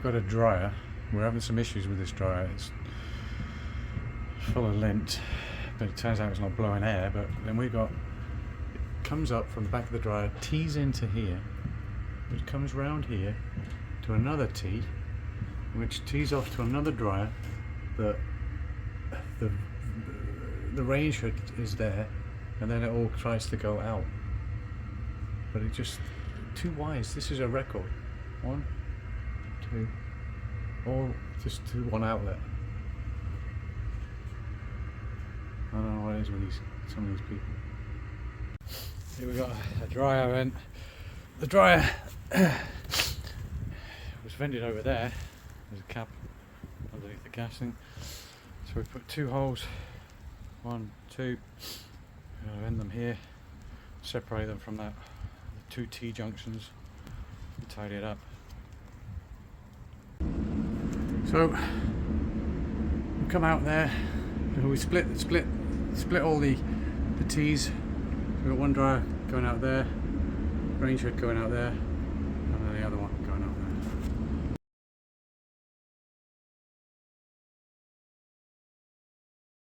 we've got a dryer. We're having some issues with this dryer. It's full of lint, but it turns out it's not blowing air. But then it comes up from the back of the dryer, tees into here, which comes round here to another tee, which tees off to another dryer. That the range hood is there, and then it all tries to go out. But it just, two wires. This is a record. 1, 2, all just to one outlet. I don't know what it is with some of these people. Here we got a dryer vent. The dryer was vented over there. There's a cap underneath the gas thing. So we put 2 holes, 1, 2. Vent them here. Separate them from the 2 T junctions. And tidy it up. So we come out there. And we split all the T's. We've got one dryer going out there, range hood going out there, and then the other one.